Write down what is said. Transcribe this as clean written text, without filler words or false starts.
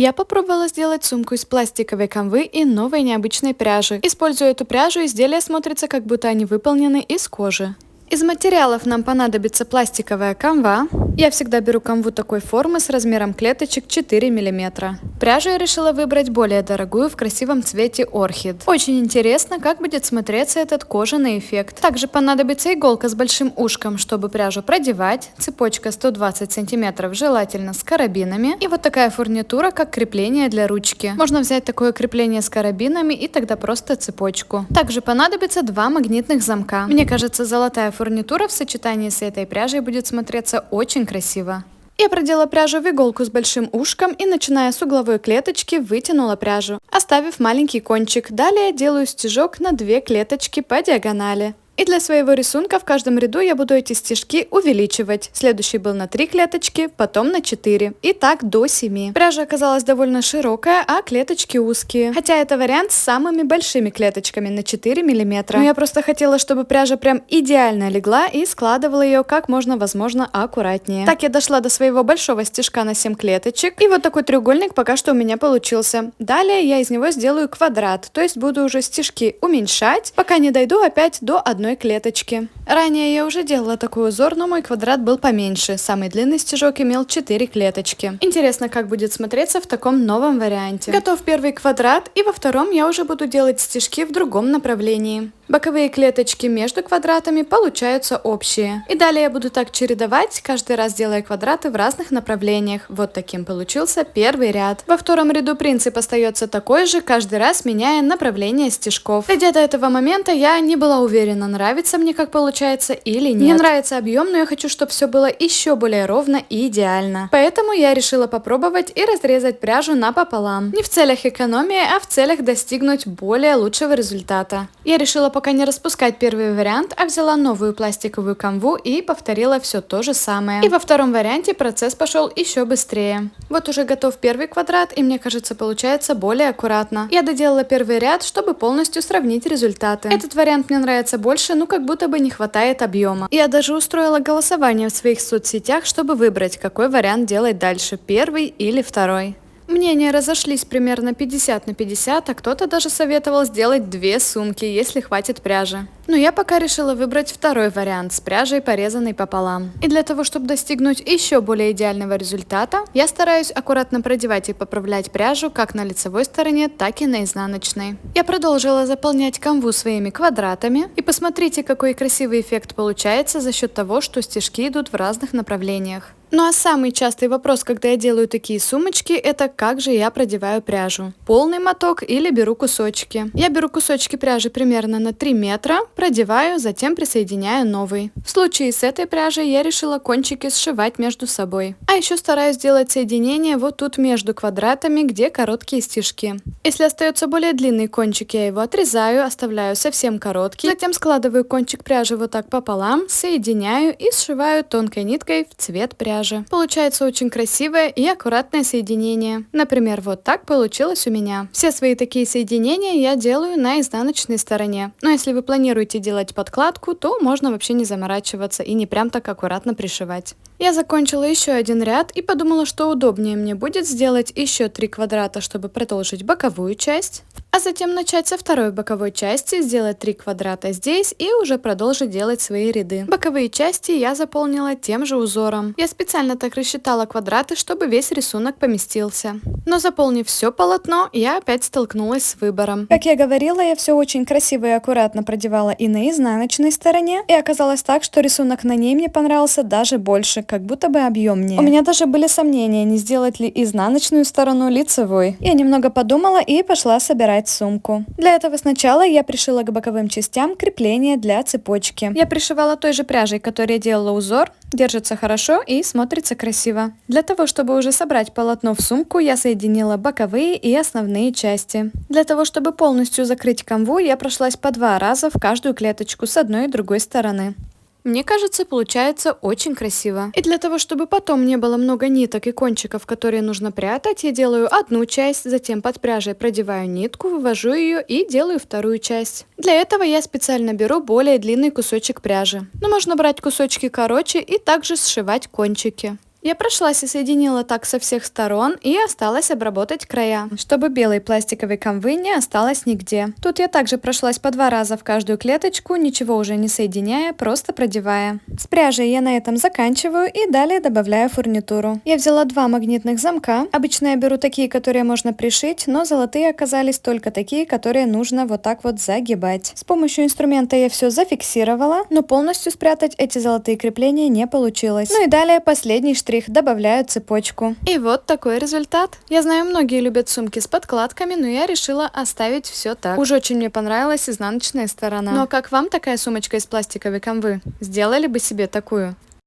Я попробовала сделать сумку из пластиковой канвы и новой необычной пряжи. Используя эту пряжу, изделие смотрится, как будто они выполнены из кожи. Из материалов нам понадобится пластиковая канва. Я всегда беру канву такой формы с размером клеточек 4 мм. Пряжу я решила выбрать более дорогую в красивом цвете орхид. Очень интересно, как будет смотреться этот кожаный эффект. Также понадобится иголка с большим ушком, чтобы пряжу продевать, цепочка 120 см, желательно с карабинами, и вот такая фурнитура, как крепление для ручки. Можно взять такое крепление с карабинами и тогда просто цепочку. Также понадобится 2 магнитных замка. Мне кажется, золотая фурнитура в сочетании с этой пряжей будет смотреться очень красиво. Я продела пряжу в иголку с большим ушком и, начиная с угловой клеточки, вытянула пряжу, оставив маленький кончик. Далее делаю стежок на 2 клеточки по диагонали. И для своего рисунка в каждом ряду я буду эти стежки увеличивать. Следующий был на 3 клеточки, потом на 4. И так до 7. Пряжа оказалась довольно широкая, а клеточки узкие. Хотя это вариант с самыми большими клеточками на 4 мм. Но я просто хотела, чтобы пряжа прям идеально легла и складывала ее как можно, возможно, аккуратнее. Так я дошла до своего большого стежка на 7 клеточек. И вот такой треугольник пока что у меня получился. Далее я из него сделаю квадрат. То есть буду уже стежки уменьшать, пока не дойду опять до одной клеточки. Ранее я уже делала такой узор, но мой квадрат был поменьше. Самый длинный стежок имел 4 клеточки. Интересно, как будет смотреться в таком новом варианте. Готов первый квадрат, и во втором я уже буду делать стежки в другом направлении. Боковые клеточки между квадратами получаются общие. И далее я буду так чередовать, каждый раз делая квадраты в разных направлениях. Вот таким получился первый ряд. Во втором ряду принцип остается такой же, каждый раз меняя направление стежков. Дойдя до этого момента, я не была уверена, нравится мне как получается или нет. Мне нравится объем, но я хочу, чтобы все было еще более ровно и идеально. Поэтому я решила попробовать и разрезать пряжу напополам. Не в целях экономии, а в целях достигнуть более лучшего результата. Я решила пока не распускать первый вариант, а взяла новую пластиковую канву и повторила все то же самое. И во втором варианте процесс пошел еще быстрее. Вот уже готов первый квадрат, и мне кажется, получается более аккуратно. Я доделала первый ряд, чтобы полностью сравнить результаты. Этот вариант мне нравится больше, но как будто бы не хватает объема. Я даже устроила голосование в своих соцсетях, чтобы выбрать, какой вариант делать дальше, первый или второй. Мнения разошлись примерно 50 на 50, а кто-то даже советовал сделать 2 сумки, если хватит пряжи. Но я пока решила выбрать второй вариант с пряжей, порезанной пополам. И для того, чтобы достигнуть еще более идеального результата, я стараюсь аккуратно продевать и поправлять пряжу как на лицевой стороне, так и на изнаночной. Я продолжила заполнять канву своими квадратами. И посмотрите, какой красивый эффект получается за счет того, что стежки идут в разных направлениях. Ну а самый частый вопрос, когда я делаю такие сумочки, это как же я продеваю пряжу. Полный моток или беру кусочки. Я беру кусочки пряжи примерно на 3 метра, продеваю, затем присоединяю новый. В случае с этой пряжей я решила кончики сшивать между собой. А еще стараюсь делать соединение вот тут между квадратами, где короткие стежки. Если остается более длинный кончик, я его отрезаю, оставляю совсем короткий. Затем складываю кончик пряжи вот так пополам, соединяю и сшиваю тонкой ниткой в цвет пряжи. Получается очень красивое и аккуратное соединение. Например, вот так получилось у меня. Все свои такие соединения я делаю на изнаночной стороне. Но если вы планируете делать подкладку, то можно вообще не заморачиваться и не прям так аккуратно пришивать. Я закончила еще один ряд и подумала, что удобнее мне будет сделать еще 3 квадрата, чтобы продолжить боковую часть. А затем начать со второй боковой части, сделать 3 квадрата здесь и уже продолжить делать свои ряды. Боковые части я заполнила тем же узором. Я специально так рассчитала квадраты, чтобы весь рисунок поместился. Но заполнив все полотно, я опять столкнулась с выбором. Как я говорила, я все очень красиво и аккуратно продевала и на изнаночной стороне. И оказалось так, что рисунок на ней мне понравился даже больше, как будто бы объемнее. У меня даже были сомнения, не сделать ли изнаночную сторону лицевой. Я немного подумала и пошла собирать сумку. Для этого сначала я пришила к боковым частям крепление для цепочки. Я пришивала той же пряжей, которой я делала узор. Держится хорошо и смотрится красиво. Для того, чтобы уже собрать полотно в сумку, я соединила боковые и основные части. Для того, чтобы полностью закрыть канву, я прошлась по 2 раза в каждую клеточку с одной и другой стороны. Мне кажется, получается очень красиво. И для того, чтобы потом не было много ниток и кончиков, которые нужно прятать, я делаю одну часть, затем под пряжей продеваю нитку, вывожу ее и делаю вторую часть. Для этого я специально беру более длинный кусочек пряжи. Но можно брать кусочки короче и также сшивать кончики. Я прошлась и соединила так со всех сторон, и осталось обработать края, чтобы белой пластиковой канвы не осталось нигде. Тут я также прошлась по 2 раза в каждую клеточку, ничего уже не соединяя, просто продевая. С пряжей я на этом заканчиваю и далее добавляю фурнитуру. Я взяла 2 магнитных замка. Обычно я беру такие, которые можно пришить, но золотые оказались только такие, которые нужно вот так вот загибать. С помощью инструмента я все зафиксировала, но полностью спрятать эти золотые крепления не получилось. Ну и далее последний штрих. Добавляю цепочку. И вот такой результат. Я знаю, многие любят сумки с подкладками, но я решила оставить все так. Уж очень мне понравилась изнаночная сторона. Ну а как вам такая сумочка из пластиковой канвы? Сделали бы себе такую?